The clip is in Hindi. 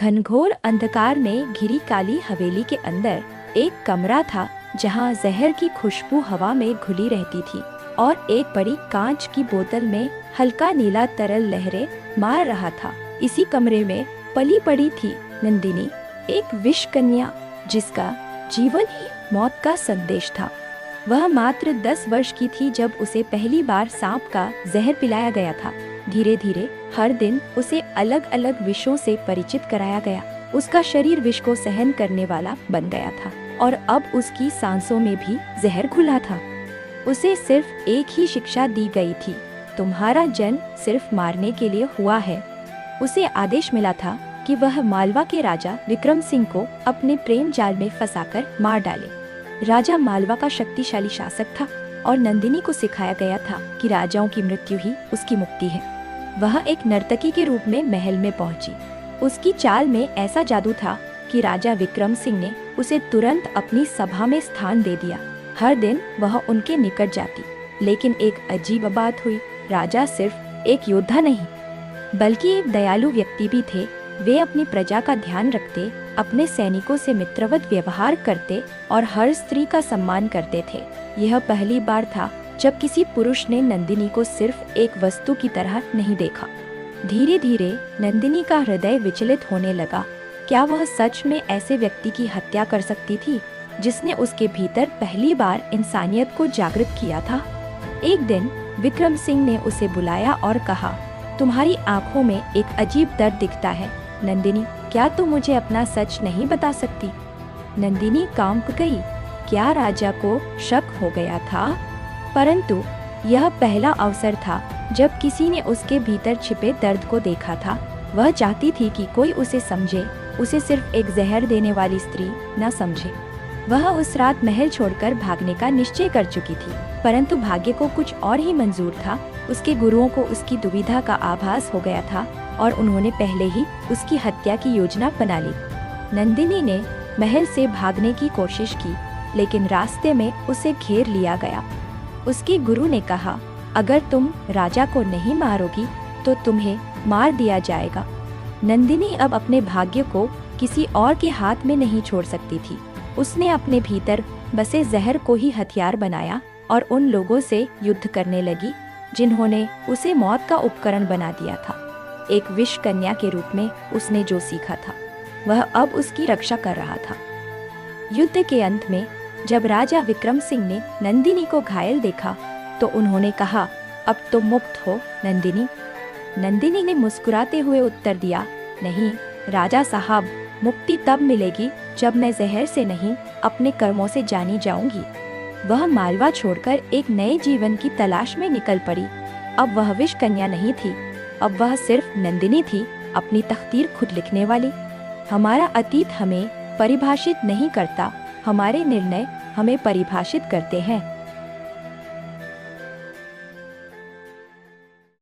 घनघोर अंधकार में घिरी काली हवेली के अंदर एक कमरा था जहां जहर की खुशबू हवा में घुली रहती थी और एक बड़ी कांच की बोतल में हल्का नीला तरल लहरें मार रहा था। इसी कमरे में पली पड़ी थी नंदिनी, एक विष कन्या जिसका जीवन ही मौत का संदेश था। वह मात्र 10 वर्ष की थी जब उसे पहली बार सांप का जहर पिलाया गया था। धीरे धीरे हर दिन उसे अलग अलग विषों से परिचित कराया गया। उसका शरीर विष को सहन करने वाला बन गया था और अब उसकी सांसों में भी जहर घुला था। उसे सिर्फ एक ही शिक्षा दी गई थी, तुम्हारा जन्म सिर्फ मारने के लिए हुआ है। उसे आदेश मिला था कि वह मालवा के राजा विक्रम सिंह को अपने प्रेम जाल में फंसाकर मार डाले। राजा मालवा का शक्तिशाली शासक था और नंदिनी को सिखाया गया था कि राजाओं की मृत्यु ही उसकी मुक्ति है। वह एक नर्तकी के रूप में महल में पहुंची। उसकी चाल में ऐसा जादू था कि राजा विक्रम सिंह ने उसे तुरंत अपनी सभा में स्थान दे दिया। हर दिन वह उनके निकट जाती, लेकिन एक अजीब बात हुई। राजा सिर्फ एक योद्धा नहीं बल्कि एक दयालु व्यक्ति भी थे। वे अपनी प्रजा का ध्यान रखते, अपने सैनिकों से मित्रवत व्यवहार करते और हर स्त्री का सम्मान करते थे। यह पहली बार था जब किसी पुरुष ने नंदिनी को सिर्फ एक वस्तु की तरह नहीं देखा। धीरे धीरे नंदिनी का हृदय विचलित होने लगा। क्या वह सच में ऐसे व्यक्ति की हत्या कर सकती थी जिसने उसके भीतर पहली बार इंसानियत को जागृत किया था? एक दिन विक्रम सिंह ने उसे बुलाया और कहा, तुम्हारी आंखों में एक अजीब दर्द दिखता है नंदिनी, क्या तुम मुझे अपना सच नहीं बता सकती? नंदिनी कांप गई। क्या राजा को शक हो गया था? परंतु यह पहला अवसर था जब किसी ने उसके भीतर छिपे दर्द को देखा था। वह चाहती थी कि कोई उसे समझे, उसे सिर्फ एक जहर देने वाली स्त्री न समझे। वह उस रात महल छोड़कर भागने का निश्चय कर चुकी थी, परंतु भाग्य को कुछ और ही मंजूर था। उसके गुरुओं को उसकी दुविधा का आभास हो गया था और उन्होंने पहले ही उसकी हत्या की योजना बना ली। नंदिनी ने महल से भागने की कोशिश की, लेकिन रास्ते में उसे घेर लिया गया। उसके गुरु ने कहा, अगर तुम राजा को नहीं मारोगी तो तुम्हें मार दिया जाएगा। नंदिनी अब अपने भाग्य को किसी और के हाथ में नहीं छोड़ सकती थी। उसने अपने भीतर बसे जहर को ही हथियार बनाया और उन लोगों से युद्ध करने लगी जिन्होंने उसे मौत का उपकरण बना दिया था। एक विष कन्या के रूप में उसने जो सीखा था वह अब उसकी रक्षा कर रहा था। युद्ध के अंत में जब राजा विक्रम सिंह ने नंदिनी को घायल देखा तो उन्होंने कहा, अब तुम मुक्त हो नंदिनी। नंदिनी ने मुस्कुराते हुए उत्तर दिया, नहीं राजा साहब, मुक्ति तब मिलेगी जब मैं जहर से नहीं अपने कर्मों से जानी जाऊंगी। वह मालवा छोड़कर एक नए जीवन की तलाश में निकल पड़ी। अब वह विष कन्या नहीं थी, अब वह सिर्फ नंदिनी थी, अपनी तकदीर खुद लिखने वाली। हमारा अतीत हमें परिभाषित नहीं करता, हमारे निर्णय हमें परिभाषित करते हैं।